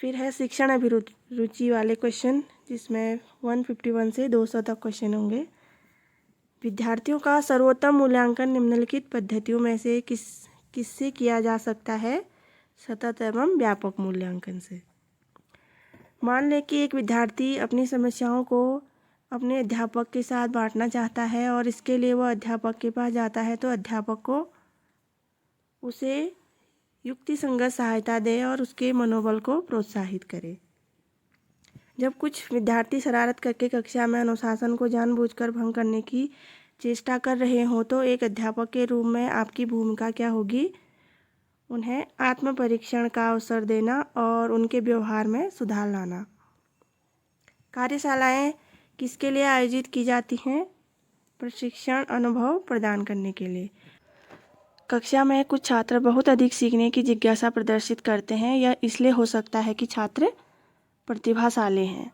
फिर है शिक्षण अभिरुचि वाले क्वेश्चन, जिसमें 151 से 200 तक क्वेश्चन होंगे। विद्यार्थियों का सर्वोत्तम मूल्यांकन निम्नलिखित पद्धतियों में से किससे किया जा सकता है? सतत एवं व्यापक मूल्यांकन से। मान लें कि एक विद्यार्थी अपनी समस्याओं को अपने अध्यापक के साथ बांटना चाहता है और इसके लिए वह अध्यापक के पास जाता है, तो अध्यापक को उसे युक्तिसंगत सहायता दे और उसके मनोबल को प्रोत्साहित करे। जब कुछ विद्यार्थी शरारत करके कक्षा में अनुशासन को जानबूझकर भंग करने की चेष्टा कर रहे हों, तो एक अध्यापक के रूप में आपकी भूमिका क्या होगी? उन्हें आत्म परीक्षण का अवसर देना और उनके व्यवहार में सुधार लाना। कार्यशालाएं किसके लिए आयोजित की जाती हैं? प्रशिक्षण अनुभव प्रदान करने के लिए। कक्षा में कुछ छात्र बहुत अधिक सीखने की जिज्ञासा प्रदर्शित करते हैं। यह इसलिए हो सकता है कि छात्र प्रतिभाशाली हैं।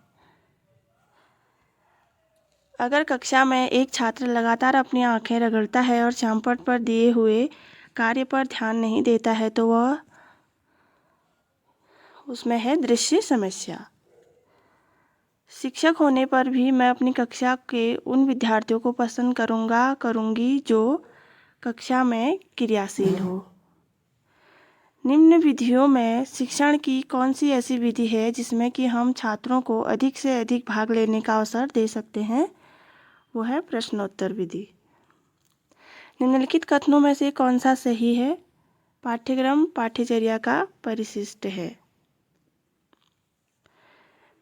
अगर कक्षा में एक छात्र लगातार अपनी आंखें रगड़ता है और चांपट पर दिए हुए कार्य पर ध्यान नहीं देता है, तो वह उसमें है दृश्य समस्या। शिक्षक होने पर भी मैं अपनी कक्षा के उन विद्यार्थियों को पसंद करूंगी जो कक्षा में क्रियाशील हो। निम्न विधियों में शिक्षण की कौन सी ऐसी विधि है जिसमें कि हम छात्रों को अधिक से अधिक भाग लेने का अवसर दे सकते हैं? वो है प्रश्नोत्तर विधि। निम्नलिखित कथनों में से कौन सा सही है? पाठ्यक्रम पाठ्यचर्या का परिशिष्ट है।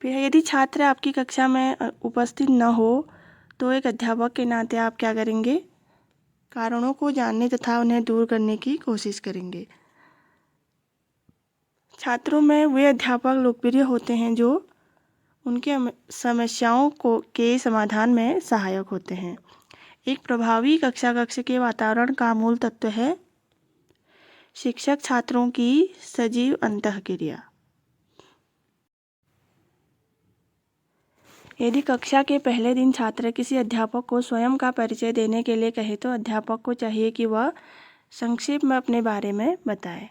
फिर यदि छात्र आपकी कक्षा में उपस्थित न हो, तो एक अध्यापक के नाते आप क्या करेंगे? कारणों को जानने तथा उन्हें दूर करने की कोशिश करेंगे। छात्रों में वे अध्यापक लोकप्रिय होते हैं जो उनके समस्याओं के समाधान में सहायक होते हैं। एक प्रभावी कक्ष के वातावरण का मूल तत्व है शिक्षक छात्रों की सजीव अंतःक्रिया। यदि कक्षा के पहले दिन छात्र किसी अध्यापक को स्वयं का परिचय देने के लिए कहे, तो अध्यापक को चाहिए कि वह संक्षेप में अपने बारे में बताए।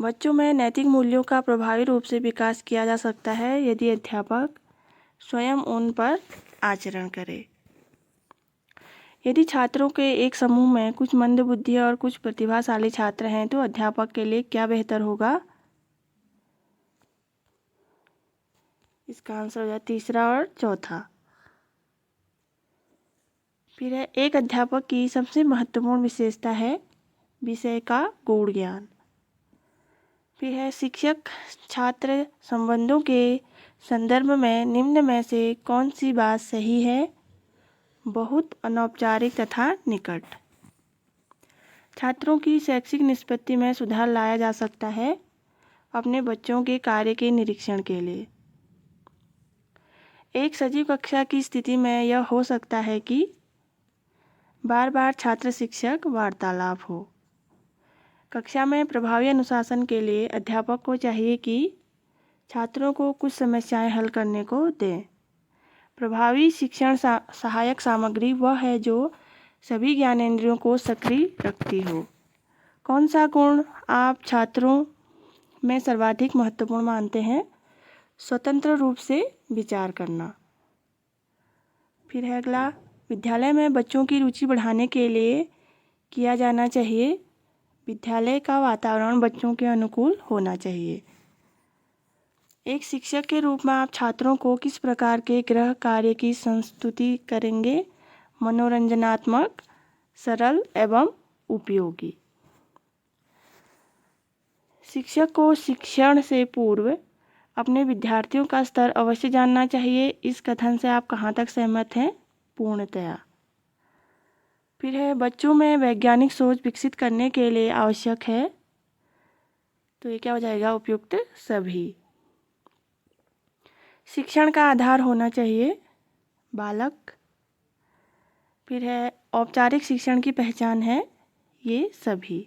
बच्चों में नैतिक मूल्यों का प्रभावी रूप से विकास किया जा सकता है यदि अध्यापक स्वयं उन पर आचरण करे। यदि छात्रों के एक समूह में कुछ मंदबुद्धि और कुछ प्रतिभाशाली छात्र हैं, तो अध्यापक के लिए क्या बेहतर होगा? इसका आंसर हो जाए तीसरा और चौथा। फिर है एक अध्यापक की सबसे महत्वपूर्ण विशेषता है विषय का गूढ़ ज्ञान। फिर है शिक्षक छात्र संबंधों के संदर्भ में निम्न में से कौन सी बात सही है? बहुत अनौपचारिक तथा निकट। छात्रों की शैक्षिक निष्पत्ति में सुधार लाया जा सकता है अपने बच्चों के कार्य के निरीक्षण के लिए। एक सजीव कक्षा की स्थिति में यह हो सकता है कि बार बार छात्र शिक्षक वार्तालाप हो। कक्षा में प्रभावी अनुशासन के लिए अध्यापक को चाहिए कि छात्रों को कुछ समस्याएं हल करने को दें। प्रभावी शिक्षण सहायक सामग्री वह है जो सभी ज्ञानेंद्रियों को सक्रिय रखती हो। कौन सा गुण आप छात्रों में सर्वाधिक महत्वपूर्ण मानते हैं? स्वतंत्र रूप से विचार करना। फिर है अगला, विद्यालय में बच्चों की रुचि बढ़ाने के लिए किया जाना चाहिए। विद्यालय का वातावरण बच्चों के अनुकूल होना चाहिए। एक शिक्षक के रूप में आप छात्रों को किस प्रकार के गृह कार्य की संस्तुति करेंगे? मनोरंजनात्मक, सरल एवं उपयोगी। शिक्षक को शिक्षण से पूर्व अपने विद्यार्थियों का स्तर अवश्य जानना चाहिए। इस कथन से आप कहाँ तक सहमत हैं? पूर्णतया। फिर है बच्चों में वैज्ञानिक सोच विकसित करने के लिए आवश्यक है, तो ये क्या हो जाएगा? उपयुक्त सभी। शिक्षण का आधार होना चाहिए बालक। फिर है औपचारिक शिक्षण की पहचान है ये सभी।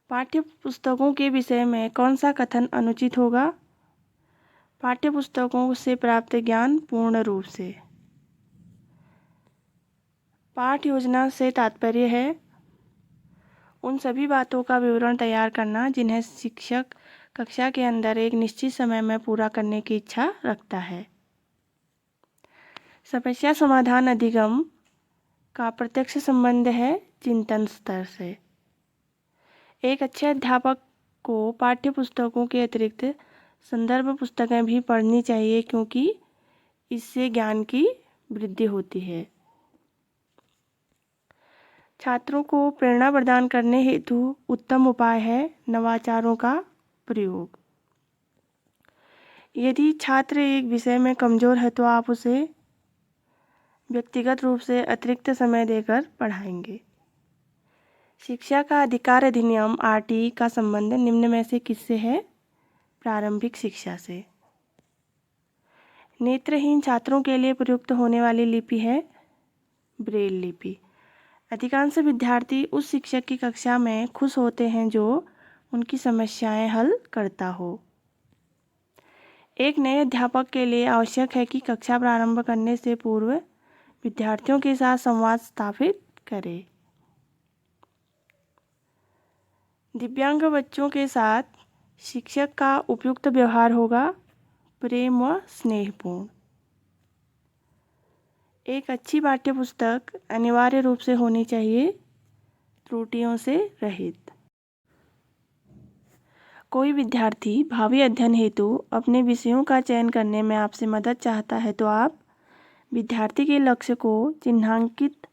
पाठ्य पुस्तकों के विषय में कौन सा कथन अनुचित होगा? पाठ्य पुस्तकों से प्राप्त ज्ञान पूर्ण रूप से। पाठ योजना से तात्पर्य है उन सभी बातों का विवरण तैयार करना जिन्हें शिक्षक कक्षा के अंदर एक निश्चित समय में पूरा करने की इच्छा रखता है। समस्या समाधान अधिगम का प्रत्यक्ष संबंध है चिंतन स्तर से। एक अच्छे अध्यापक को पाठ्य पुस्तकों के अतिरिक्त संदर्भ पुस्तकें भी पढ़नी चाहिए, क्योंकि इससे ज्ञान की वृद्धि होती है। छात्रों को प्रेरणा प्रदान करने हेतु उत्तम उपाय है नवाचारों का प्रयोग। यदि छात्र एक विषय में कमज़ोर है तो आप उसे व्यक्तिगत रूप से अतिरिक्त समय देकर पढ़ाएंगे। शिक्षा का अधिकार अधिनियम RT का संबंध निम्न में से किससे है? प्रारंभिक शिक्षा से। नेत्रहीन छात्रों के लिए प्रयुक्त होने वाली लिपि है ब्रेल लिपि। अधिकांश विद्यार्थी उस शिक्षक की कक्षा में खुश होते हैं जो उनकी समस्याएं हल करता हो। एक नए अध्यापक के लिए आवश्यक है कि कक्षा प्रारंभ करने से पूर्व विद्यार्थियों के साथ संवाद स्थापित करें। दिव्यांग बच्चों के साथ शिक्षक का उपयुक्त व्यवहार होगा प्रेम व स्नेहपूर्ण। एक अच्छी पाठ्यपुस्तक अनिवार्य रूप से होनी चाहिए त्रुटियों से रहित। कोई विद्यार्थी भावी अध्ययन हेतु अपने विषयों का चयन करने में आपसे मदद चाहता है तो आप विद्यार्थी के लक्ष्य को चिन्हांकित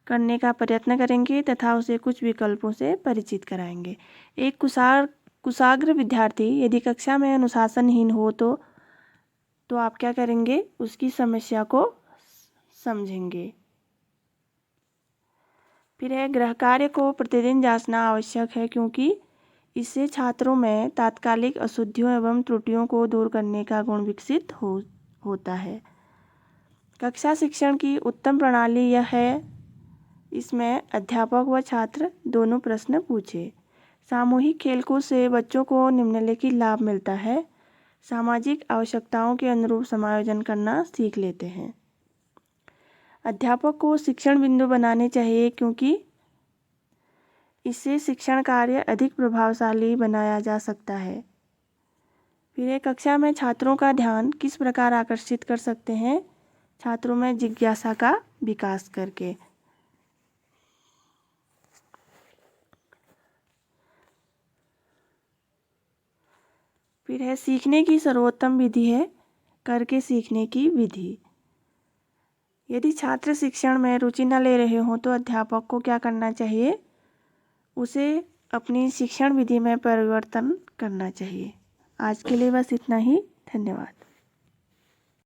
करने का प्रयत्न करेंगे तथा उसे कुछ विकल्पों से परिचित कराएंगे। एक कुशाग्र विद्यार्थी यदि कक्षा में अनुशासनहीन हो तो आप क्या करेंगे? उसकी समस्या को समझेंगे। फिर है गृह कार्य को प्रतिदिन जांचना आवश्यक है, क्योंकि इससे छात्रों में तात्कालिक अशुद्धियों एवं त्रुटियों को दूर करने का गुण विकसित होता है। कक्षा शिक्षण की उत्तम प्रणाली यह है, इसमें अध्यापक व छात्र दोनों प्रश्न पूछे। सामूहिक खेलकूद से बच्चों को निम्नलिखित लाभ मिलता है। सामाजिक आवश्यकताओं के अनुरूप समायोजन करना सीख लेते हैं। अध्यापक को शिक्षण बिंदु बनाने चाहिए, क्योंकि इससे शिक्षण कार्य अधिक प्रभावशाली बनाया जा सकता है। फिर एक कक्षा में छात्रों का ध्यान किस प्रकार आकर्षित कर सकते हैं? छात्रों में जिज्ञासा का विकास करके। फिर है सीखने की सर्वोत्तम विधि है करके सीखने की विधि। यदि छात्र शिक्षण में रुचि न ले रहे हों तो अध्यापक को क्या करना चाहिए? उसे अपनी शिक्षण विधि में परिवर्तन करना चाहिए। आज के लिए बस इतना ही। धन्यवाद।